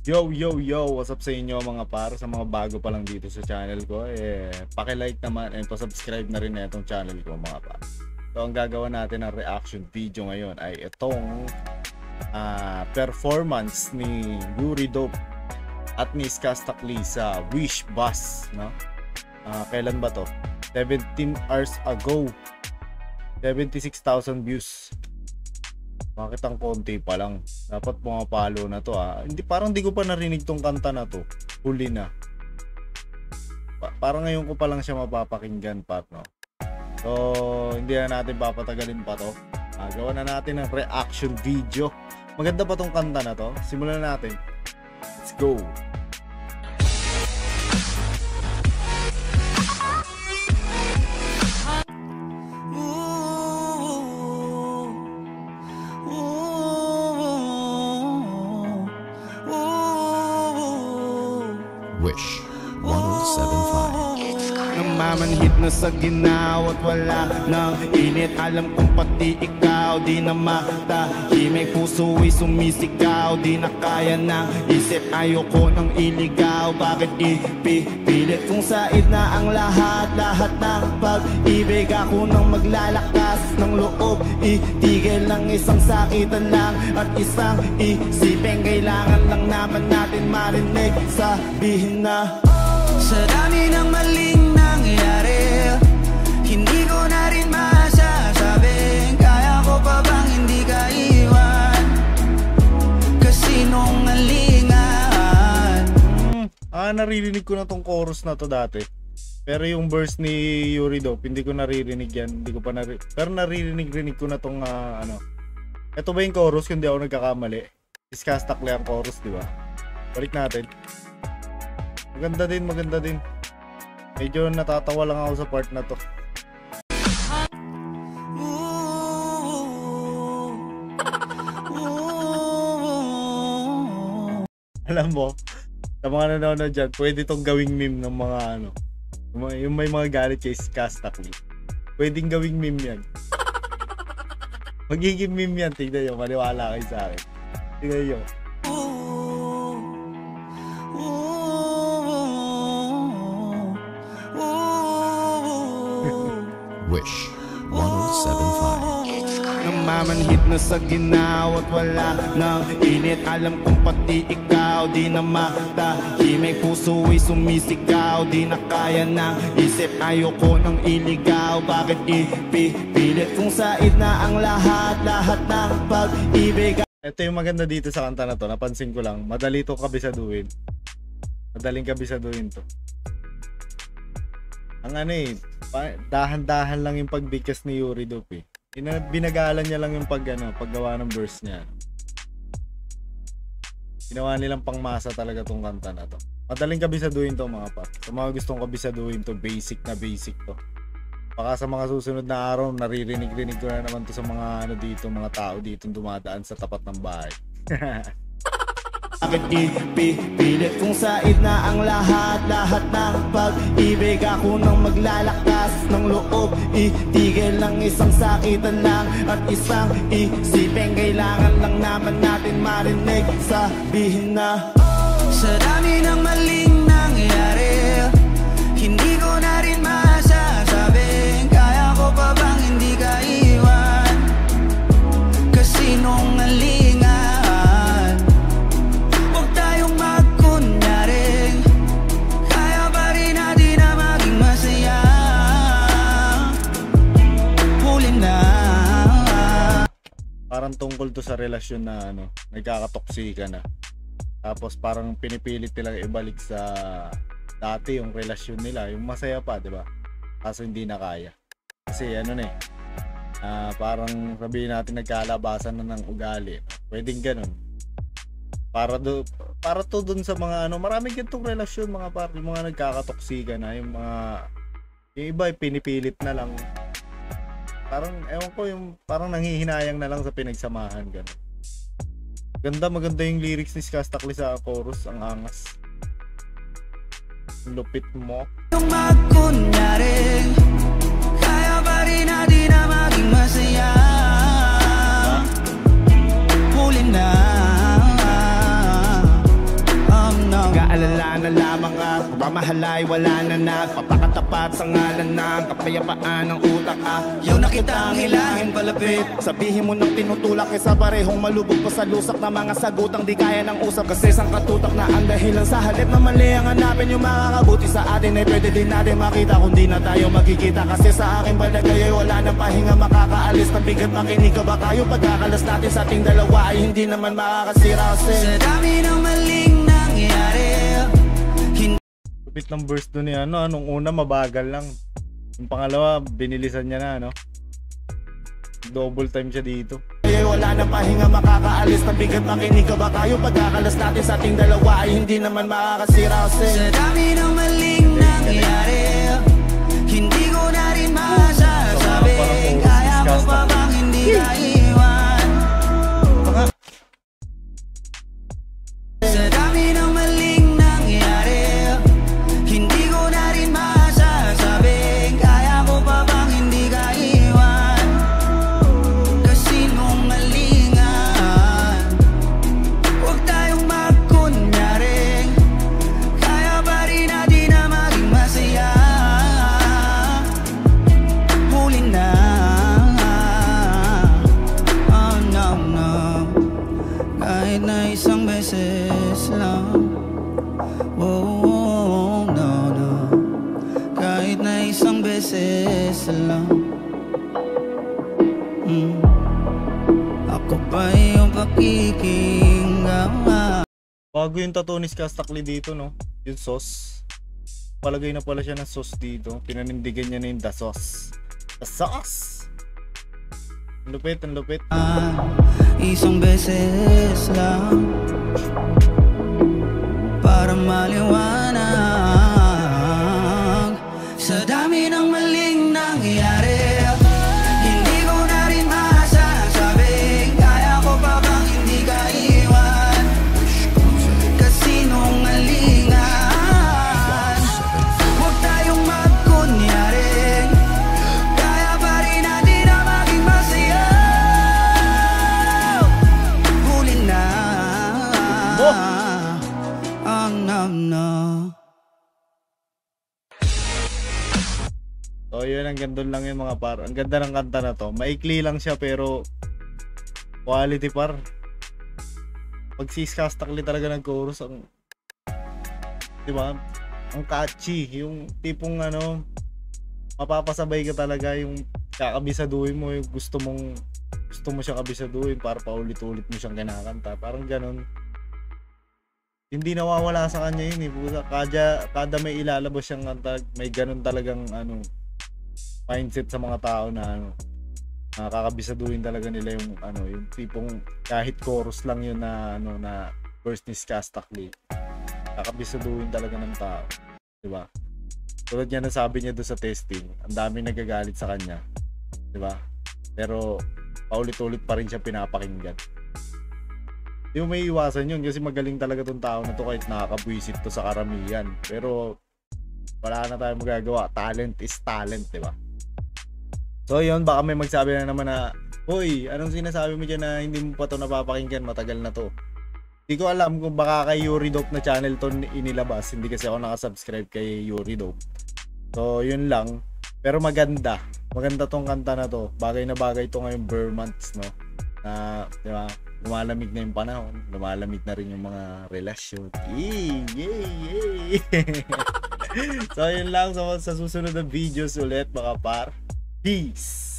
Yo, yo, yo! What's up sa inyo mga par? Sa mga bago pa lang dito sa channel ko, paki-like naman and pa-subscribe na rin na itong channel ko mga par. So, ang gagawa natin ng reaction video ngayon ay itong performance ni Yuri Dope at ni Skastakli sa Wish Bus, no? Kailan ba to? 17 hours ago. 76,000 views. Bakit ang konti pa lang? Dapat pumapalo na to Hindi, parang di ko pa narinig tong kanta na to. Huli na. Parang ngayon ko pa lang siya mapapakinggan pa, no? So, hindi na natin papatagalin pa to. Gawa na natin ng reaction video. Maganda pa tong kanta na to. Simulan natin. Let's go! Wish 107.5. Namamanhid na sa ginaw at wala nang init. Alam kong pati ikaw di na matahimik. Puso ay sumisigaw, di na kaya ng isip. Ayoko nang iligaw, bakit ipipilit? Kung said na ang lahat ng pag-ibig. Ako nang maglalakas ng loob, itigil ng isang sakitan lang at isang isipin. Kailangan lang naman natin marinig, sabihin na sa dami ng maling nangyari, hindi ko na rin masasabing kaya ko pa bang hindi ka iwan, kasinungalingan. Naririnig ko na tong chorus na to dati. Pero yung verse ni Yuri Dope, hindi ko naririnig yan. Hindi ko pa pero naririnig ko na tong ano. Ito ba yung chorus kung di ako nagkakamali? Skastakli ang chorus, di ba? Balik natin. Maganda din. Medyo natatawa lang ako sa part na to. Alam mo, sa mga nanonood dyan, pwede tong gawing meme ng mga ano. Yung may mga galit kay Skastakli. Pwedeng gawing meme yan. Magiging meme yan, tignan nyo, maniwala kayo sa akin. Tignan nyo. Wish 107.5. namamanhid na sa ginaw at wala nang init. Alam kong pati ikaw di na matahimik. Puso ay sumisigaw, di na kaya ng isip. Ayoko nang iligaw, bakit ipipilit? Kung said na ang lahat ng pag-ibig. Ito yung maganda dito sa kanta na to, napansin ko lang, madali to kabisaduhin. Madaling kabisaduhin to. Ang dahan-dahan lang yung pagbigkas ni Yuri Dope. Binagalan niya lang yung paggawa ng verse niya. Ginawa nilang pangmasa talaga tong kanta na to. Madaling kabisaduhin to mga par. Sa mga gustong kabisaduhin to, basic to. Baka sa mga susunod na araw, naririnig ko na naman to sa mga mga tao dito dumadaan sa tapat ng bahay. Bakit ipipilit? Kung said na ang lahat ng pag-ibig. Ako nang maglalakas ng loob, itigil ng isang sakitan lang at isang isipin. Kailangan lang naman natin marinig, sabihin na sa dami ng maling nangyari, hindi ko na rin masasabing kaya ko pa bang hindi ka iwan, kasinungalingan. Parang tungkol to sa relasyon na nagkakatoksika na. Tapos parang pinipilit nilang ibalik sa dati yung relasyon nila, yung masaya pa, 'di ba? Kaso hindi na kaya. Kasi parang sabihin natin nagkalabasan na ng ugali. Pwedeng ganun. Para to dun sa mga maraming ganitong relasyon mga par, yung mga nagkakatoksika na, yung iba pinipilit na lang. Parang ewan ko, yung parang nanghihinayang na lang sa pinagsamahan ganun. Maganda yung lyrics ni Skastakli sa chorus, ang angas. Lupit mo. Yung magkunyari, kaya pa rin natin na maging masaya. Huli na malala na lamang at pagmamahalay wala na nagpapakatapat sa ngalan ng kapayapaan ng utak Yaw na kitang hilahin palapit. Sabihin mo nang tinutulak kaysa parehong malubog pa sa lusak na mga sagutang di kaya ng usap. Kasi isang katutak na ang dahilan sa halip na mali ang hanapin yung makakabuti sa atin ay pwede din natin makita kung di na tayo magkikita. Kasi sa akin palagay ay wala nang pahinga makakaalis ng bigat. Makinig ka ba kayo pagkakalas natin sa ating dalawa ay hindi naman makakasira kasi Sa dami ng maling nangyari. Lupit ng burst doon ni ano, nung una mabagal lang. Yung pangalawa, binilisan niya na, ano. Double time siya dito. ay wala nang pahinga makakaalis ng bigat. Makinig ka ba kayo pagkakalas natin sa ating dalawa ay hindi naman makakasira kasi Sa dami ng maling nangyari, hindi ko na rin masasabi. Kaya ko pa bang hindi ka iwan? Sa dami ng maling nangyari, hindi ko na rin masasabi. Kaya ko pa bang hindi ka iwan? Kasi nung malingan, huwag tayong magkunyaring kaya pa rin natin na maging masaya. Huli na, oh no no, kahit na isang beses lang. Oh no no, kahit na isang beses lang. Ako pa yung pakikinggan. Bago yung tattoo ni Kastakli dito, no? Yung sauce. Palagay na pala siya ng sauce dito. Pinanindigan niya na yung the sauce. The sauce! Ang lupit, ang lupit. Isang beses lang para maliwanag. Sa dami ng maling nangyari, hindi ko na rin masasabi. Kaya ko pa bang hindi ka iwan? Kasi nung malingan, huwag tayong magkunyaring kaya pa rin natin na maging masaya. Huli na, oh no no. So yun, ang ganda lang yung mga par. Ang ganda ng kanta na to. Maikli lang siya pero quality par. Pag si Kastakli talaga nag-chorus, ang, di ba? Ang catchy. Yung tipong ano, mapapasabay ka talaga, yung kakabisaduhin mo, yung gusto mo siyang kabisaduhin para paulit-ulit mo siyang kinakanta. Parang ganun. Hindi nawawala sa kanya yun eh. Kada may ilalabas siyang kanta, may ganun talagang ano, mindset sa mga tao na ano, nakakabisaduhin talaga nila yung ano, yung tipong kahit chorus lang yun na ano, na verse ni Kastakli, kakabisaduhin talaga ng tao, di ba? Tulad niya na sabi niya doon sa testing, ang daming nagagalit sa kanya, di ba? Pero paulit-ulit pa rin siya pinapakinggan. Di mo may iwasan yun kasi magaling talaga tong tao na to kahit nakakabwisit to sa karamihan. Pero wala na tayong magagawa. Talent is talent, di ba? So yun, baka may magsabi na naman na, hoy, anong sinasabi mo dyan na hindi mo pa to napapakinggan, matagal na to. Hindi ko alam kung baka kay Yuri Dope na channel to inilabas. Hindi kasi ako nakasubscribe kay Yuri Dope. So yun lang. Pero maganda. Maganda tong kanta na to. Bagay na bagay to ngayong Burr months, no? Na, di ba? Lumalamig na yung panahon. Lumalamig na rin yung mga relasyon. Yay! Yay! Yay! So yun lang. So, sa susunod na videos ulit, mga par. Peace!